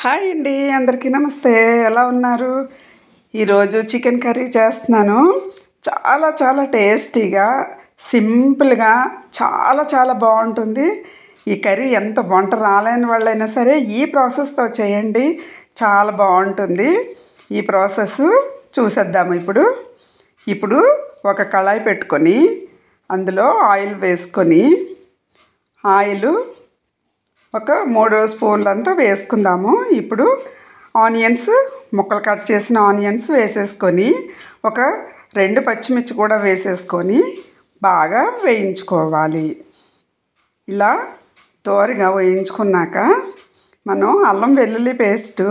Hi అండి, అందరికీ నమస్తే. ఎలా ఉన్నారు? ఈరోజు చికెన్ కర్రీ చేస్తున్నాను. చాలా చాలా టేస్టీగా, సింపుల్గా, చాలా చాలా బాగుంటుంది. ఈ కర్రీ ఎంత వంట రాలేని వాళ్ళైనా సరే ఈ ప్రాసెస్తో చేయండి, చాలా బాగుంటుంది. ఈ ప్రాసెస్ చూసేద్దాము. ఇప్పుడు ఒక కళాయి పెట్టుకొని అందులో ఆయిల్ వేసుకొని ఆయిల్ ఒక 3 స్పూన్లంతా వేసుకుందాము. ఇప్పుడు ఆనియన్స్, ముక్కలు కట్ చేసిన ఆనియన్స్ వేసేసుకొని ఒక 2 పచ్చిమిర్చి కూడా వేసేసుకొని బాగా వేయించుకోవాలి. ఇలా దోరగా వేయించుకున్నాక మనం అల్లం వెల్లుల్లి పేస్టు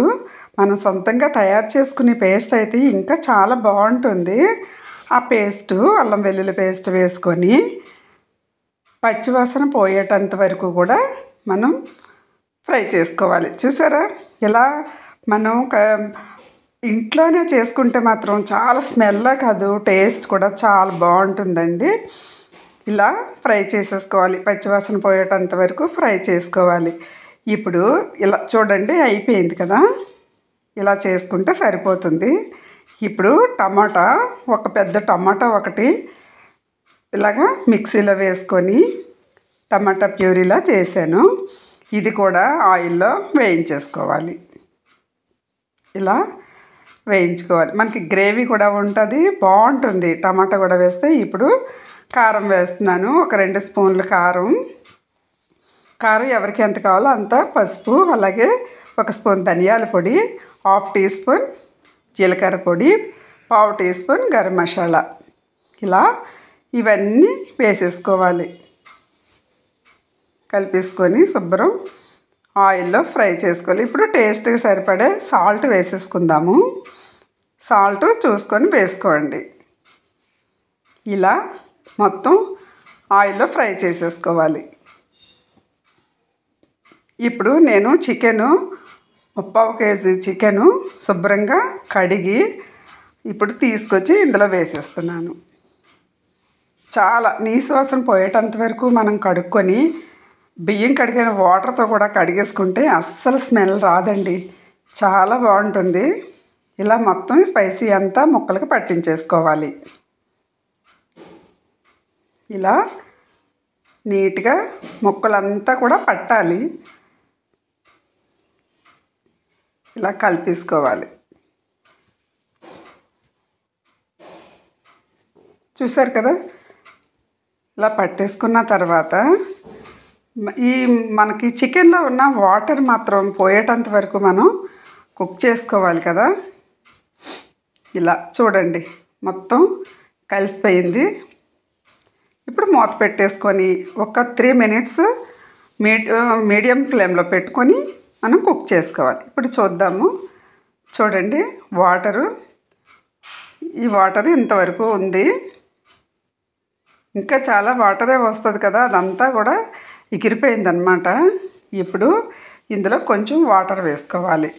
మనం సొంతంగా తయారు చేసుకునే పేస్ట్ అయితే ఇంకా చాలా బాగుంటుంది. ఆ పేస్టు, అల్లం వెల్లుల్లి పేస్ట్ వేసుకొని పచ్చివాసన పోయేటంత వరకు కూడా మనం ఫ్రై చేసుకోవాలి. చూసారా, ఇలా మనం ఇంట్లోనే చేసుకుంటే మాత్రం చాలా స్మెల్ కాదు, టేస్ట్ కూడా చాలా బాగుంటుందండి. ఇలా ఫ్రై చేసేసుకోవాలి, పచ్చివాసన పోయేటంత వరకు ఫ్రై చేసుకోవాలి. ఇప్పుడు ఇలా చూడండి, అయిపోయింది కదా, ఇలా చేసుకుంటే సరిపోతుంది. ఇప్పుడు టమాటా, ఒక పెద్ద టమాటా ఒకటి ఇలాగా మిక్సీలో వేసుకొని టమాటా ప్యూరీలా చేశాను. ఇది కూడా ఆయిల్లో వేయించేసుకోవాలి. ఇలా వేయించుకోవాలి, మనకి గ్రేవీ కూడా ఉంటుంది, బాగుంటుంది టమాటా కూడా వేస్తే. ఇప్పుడు కారం వేస్తున్నాను, ఒక 2 స్పూన్లు కారం ఎవరికి ఎంత కావాలో అంత, పసుపు, అలాగే 1 స్పూన్ ధనియాల పొడి, 1/2 టీ స్పూన్ జీలకర్ర పొడి, 1/2 టీ స్పూన్ గరం మసాలా. ఇలా ఇవన్నీ వేసేసుకోవాలి. కలిపేసుకొని శుభ్రం ఆయిల్లో ఫ్రై చేసుకోవాలి. ఇప్పుడు టేస్ట్కి సరిపడే సాల్ట్ వేసేసుకుందాము. సాల్ట్ చూసుకొని వేసుకోండి. ఇలా మొత్తం ఆయిల్లో ఫ్రై చేసేసుకోవాలి. ఇప్పుడు నేను చికెను 3/4 కేజీ చికెను శుభ్రంగా కడిగి ఇప్పుడు తీసుకొచ్చి ఇందులో వేసేస్తున్నాను. చాలా నీసు వాసన పోయేటంత వరకు మనం కడుక్కొని బియ్యం కడిగిన వాటర్తో కూడా కడిగేసుకుంటే అస్సలు స్మెల్ రాదండి, చాలా బాగుంటుంది. ఇలా మొత్తం స్పైసీ అంతా ముక్కలకు పట్టించేసుకోవాలి. ఇలా నీట్గా ముక్కలంతా కూడా పట్టాలి. ఇలా కలిపేసుకోవాలి. చూసారు కదా, ఇలా పట్టేసుకున్న తర్వాత మనకి చికెన్లో ఉన్న వాటర్ మాత్రం పోయేటంత వరకు మనం కుక్ చేసుకోవాలి కదా. ఇలా చూడండి, మొత్తం కలిసిపోయింది. ఇప్పుడు మూత పెట్టేసుకొని ఒక 3 మినిట్స్ మీడియం ఫ్లేమ్లో పెట్టుకొని మనం కుక్ చేసుకోవాలి. ఇప్పుడు చూద్దాము. చూడండి, ఈ వాటర్ ఇంతవరకు ఉంది. ఇంకా చాలా వాటరే వస్తుంది కదా, అదంతా కూడా ఎగిరిపోయిందనమాట. ఇప్పుడు ఇందులో కొంచెం వాటర్ వేసుకోవాలి.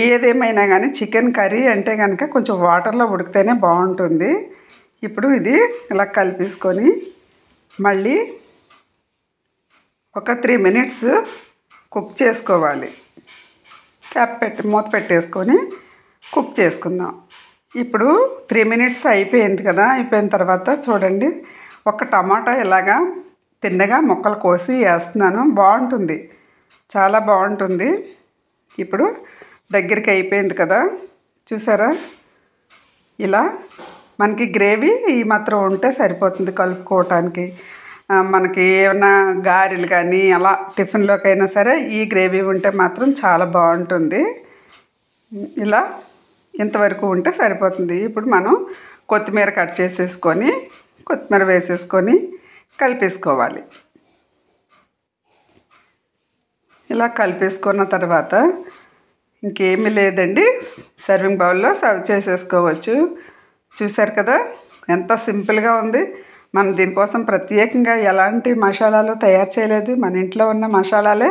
ఏదేమైనా కానీ చికెన్ కర్రీ అంటే కనుక కొంచెం వాటర్లో ఉడికితేనే బాగుంటుంది. ఇప్పుడు ఇది ఇలా కలిపేసుకొని మళ్ళీ ఒక 3 మినిట్స్ కుక్ చేసుకోవాలి. క్యాప్ పెట్టి మూత పెట్టేసుకొని కుక్ చేసుకుందాం. ఇప్పుడు 3 మినిట్స్ అయిపోయింది కదా. అయిపోయిన తర్వాత చూడండి, ఒక టమాటా ఇలాగా తిన్నగా ముక్కలు కోసి వేస్తున్నాను. బాగుంటుంది, చాలా బాగుంటుంది. ఇప్పుడు దగ్గరికి అయిపోయింది కదా, చూసారా. ఇలా మనకి గ్రేవీ ఈ మాత్రం ఉంటే సరిపోతుంది కలుపుకోవటానికి. మనకి ఏమైనా గారెలు కానీ అలా టిఫిన్లోకైనా సరే ఈ గ్రేవీ ఉంటే మాత్రం చాలా బాగుంటుంది. ఇలా ఇంతవరకు ఉంటే సరిపోతుంది. ఇప్పుడు మనం కొత్తిమీర కట్ చేసేసుకొని కొత్తిమీర వేసేసుకొని కలిపేసుకోవాలి. ఇలా కలిపేసుకున్న తర్వాత ఇంకేమీ లేదండి, సర్వింగ్ బౌల్లో సర్వ్ చేసేసుకోవచ్చు. చూసారు కదా, ఎంత సింపుల్గా ఉంది. మనం దీనికోసం ప్రత్యేకంగా ఎలాంటి మసాలాలు తయారు చేయలేదు, మన ఇంట్లో ఉన్న మసాలాలే.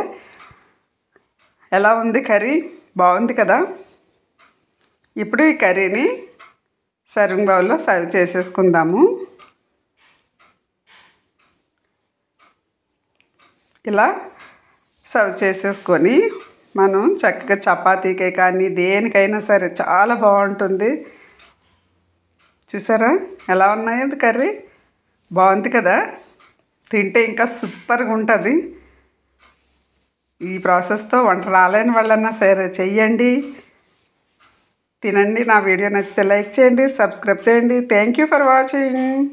ఎలా ఉంది కర్రీ? బాగుంది కదా. ఇప్పుడు ఈ కర్రీని సర్వింగ్ బౌల్లో సర్వ్ చేసేసుకుందాము. ఇలా సర్వ్ చేసేసుకొని మనం చక్కగా చపాతీకే కానీ దేనికైనా సరే చాలా బాగుంటుంది. చూసారా ఎలా ఉన్నాయో కర్రీ, బాగుంది కదా. తింటే ఇంకా సూపర్గా ఉంటుంది. ఈ ప్రాసెస్తో వంట రాలేని వాళ్ళన్నా సరే చెయ్యండి, తినండి. నా వీడియో నచ్చితే లైక్ చేయండి, సబ్స్క్రైబ్ చేయండి. Thank you for watching.